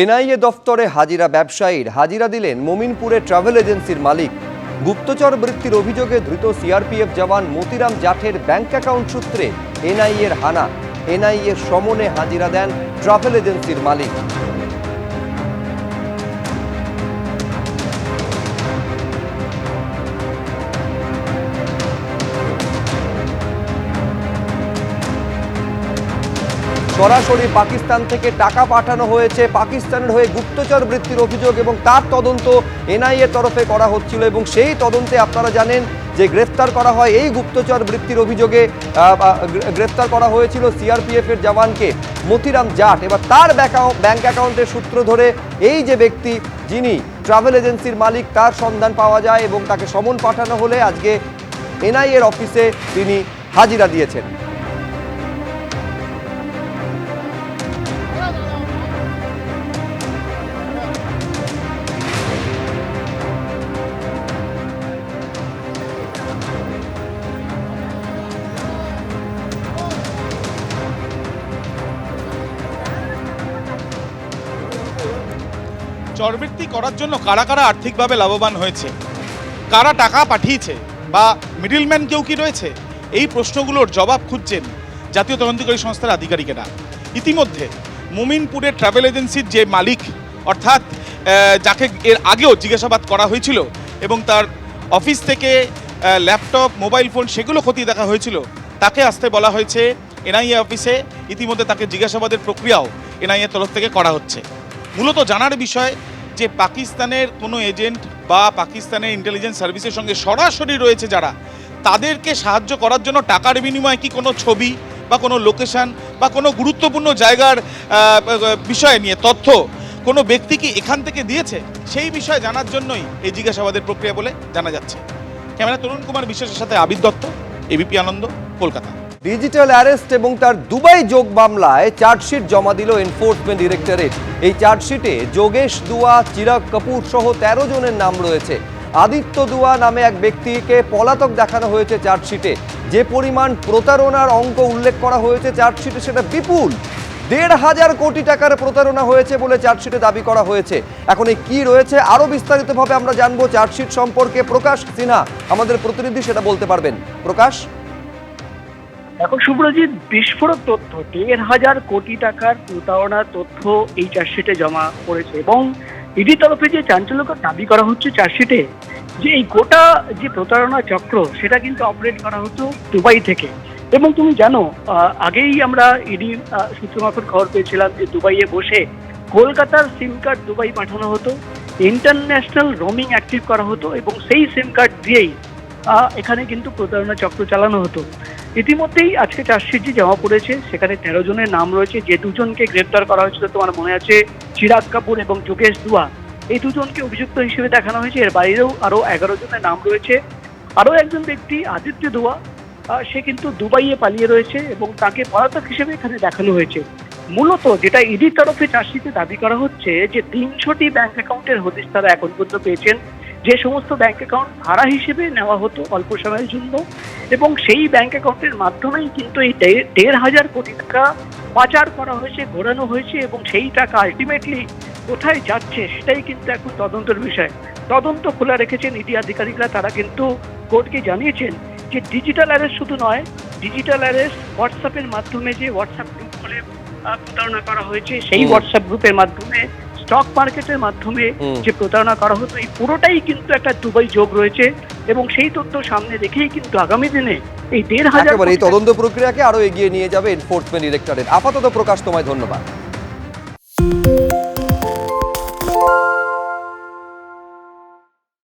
NIA দফতরে হাজিরা ব্যবসায়ীর হাজিরা দিলেন মোমিনপুরে ট্রাভেল এজেন্সির মালিক। গুপ্তচর বৃত্তির অভিযোগে ধৃত সিআরপিএফ জওয়ান মতিরাম জাঠের ব্যাংক অ্যাকাউন্ট সূত্রে এনআইএর হানা। এনআইএর সমনে হাজিরা দেন ট্রাভেল এজেন্সির মালিক। সরাসরি পাকিস্তান থেকে টাকা পাঠানো হয়েছে, পাকিস্তানের হয়ে গুপ্তচর বৃত্তির অভিযোগ এবং তার তদন্ত এনআইএ তরফে করা হচ্ছিল এবং সেই তদন্তে আপনারা জানেন যে গ্রেফতার করা হয় এই গুপ্তচর বৃত্তির অভিযোগে গ্রেফতার করা হয়েছিল সিআরপিএফ এর জওয়ানকে মতিরাম জাট। এবার তার ব্যাংক অ্যাকাউন্টের সূত্র ধরে এই যে ব্যক্তি যিনি ট্রাভেল এজেন্সির মালিক তার সন্ধান পাওয়া যায় এবং তাকে সমন পাঠানো হলে আজকে এনআইএর অফিসে তিনি হাজিরা দিয়েছেন। চরবৃত্তি করার জন্য কারা কারা আর্থিকভাবে লাভবান হয়েছে, কারা টাকা পাঠিয়েছে বা মিডলম্যান কেউ কি রয়েছে, এই প্রশ্নগুলোর জবাব খুঁজছেন জাতীয় তদন্তকারী সংস্থার আধিকারিকেরা। ইতিমধ্যে মোমিনপুরের ট্রাভেল এজেন্সির যে মালিক অর্থাৎ যাকে এর আগেও জিজ্ঞাসাবাদ করা হয়েছিল এবং তার অফিস থেকে ল্যাপটপ মোবাইল ফোন সেগুলো খতিয়ে দেখা হয়েছিল, তাকে আসতে বলা হয়েছে এনআইএ অফিসে। ইতিমধ্যে তাকে জিজ্ঞাসাবাদের প্রক্রিয়াও এনআইএ তরফ থেকে করা হচ্ছে। মূলত জানার বিষয় যে পাকিস্তানের কোনো এজেন্ট বা পাকিস্তানের ইন্টেলিজেন্স সার্ভিসের সঙ্গে সরাসরি রয়েছে যারা, তাদেরকে সাহায্য করার জন্য টাকার বিনিময়ে কি কোনো ছবি বা কোনো লোকেশন বা কোনো গুরুত্বপূর্ণ জায়গার বিষয় নিয়ে তথ্য কোনো ব্যক্তি কি এখান থেকে দিয়েছে, সেই বিষয়ে জানার জন্যই এই জিজ্ঞাসাবাদের প্রক্রিয়া বলে জানা যাচ্ছে। ক্যামেরা তরুণ কুমার বিশ্বাসের সাথে আবিদ দত্ত, এবিপি আনন্দ, কলকাতা। ডিজিটাল অ্যারেস্ট এবং তার দুবাই যোগ মামলায় চার্জশিট জমা দিল এনফোর্সমেন্ট ডিরেক্টরেট। এই চার্জশিটে যোগেশ দুয়া, চিরাগ কাপুর সহ 13 জনের নাম রয়েছে। আদিত্য দুয়া নামে এক ব্যক্তিকে পলাতক দেখানো হয়েছে চার্জশিটে। যে পরিমাণ প্রতারণার অঙ্ক উল্লেখ করা হয়েছে চার্জশিটে সেটা বিপুল। 1,500 কোটি টাকার প্রতারণা হয়েছে বলে চার্জশিটে দাবি করা হয়েছে। এখন এই কি রয়েছে আরো বিস্তারিতভাবে আমরা জানবো চার্জশিট সম্পর্কে। প্রকাশ সিনহা আমাদের প্রতিনিধি সেটা বলতে পারবেন। প্রকাশ। এখন শুভ্রজিৎ, বিস্ফোরক তথ্য 1,500 কোটি টাকার প্রতারণার তথ্য এই চার্জশিটে জমা পড়েছে এবং ইডি তরফে যে চাঞ্চল্যকর দাবি করা হচ্ছে চার্জশিটে যে এই গোটা যে প্রতারণা চক্র সেটা কিন্তু অপারেট করা হতো দুবাই থেকে। এবং তুমি জানো আগেই আমরা ইডি সূত্র মারফত খবর পেয়েছিলাম যে দুবাইয়ে বসে কলকাতার সিম কার্ড দুবাই পাঠানো হতো, ইন্টারন্যাশনাল রোমিং অ্যাক্টিভ করা হতো এবং সেই সিম কার্ড দিয়েই এখানে কিন্তু প্রতারণা চক্র চালানো হতো। ইতিমধ্যেই আজকে চার্জশিট যে জমা পড়েছে সেখানে 13 জনের নাম রয়েছে। যে দুজনকে গ্রেপ্তার করা হয়েছিল তোমার মনে আছে, চিরাগ কাপুর এবং যোগেশ দুয়া, এই দুজনকে অভিযুক্ত হিসেবে দেখানো হয়েছে। এর বাইরেও আরো 11 জনের নাম রয়েছে। আরো একজন ব্যক্তি আদিত্য দুয়া, সে কিন্তু দুবাইয়ে পালিয়ে রয়েছে এবং তাকে পলাতক হিসেবে এখানে দেখানো হয়েছে। মূলত যেটা ইডির তরফে চার্জশিটে দাবি করা হচ্ছে যে 300টি ব্যাংক অ্যাকাউন্টের হদিশ তারা এখন পর্যন্ত পেয়েছেন, যে সমস্ত ব্যাংক অ্যাকাউন্ট ভাড়া হিসেবে নেওয়া হতো অল্প সময়ের জন্য এবং সেই ব্যাংক অ্যাকাউন্টের মাধ্যমেই কিন্তু এই 1,500 কোটি টাকা পাচার করা হয়েছে, ঘোরানো হয়েছে এবং সেই টাকা আলটিমেটলি কোথায় যাচ্ছে সেটাই কিন্তু এখন তদন্তের বিষয়। তদন্ত খোলা রেখেছেন ইডি আধিকারিকরা। তারা কিন্তু কোর্টকে জানিয়েছেন যে ডিজিটাল অ্যারেস্ট শুধু নয়, ডিজিটাল অ্যারেস্ট হোয়াটসঅ্যাপের মাধ্যমে যে হোয়াটসঅ্যাপ গ্রুপ খুলে প্রতারণা করা হয়েছে, সেই হোয়াটসঅ্যাপ গ্রুপের মাধ্যমে স্টক মার্কেটের মাধ্যমে যে প্রতারণা করা হতো, এই পুরোটাই কিন্তু একটা দুবাই যোগ রয়েছে এবং সেই তথ্য সামনে রেখেই কিন্তু আগামী দিনে এই 1,500 এই তদন্ত প্রক্রিয়াকে আরো এগিয়ে নিয়ে যাবে এনফোর্সমেন্ট ডিরেক্টরেট। আপাতত প্রকাশ, তোমায় ধন্যবাদ।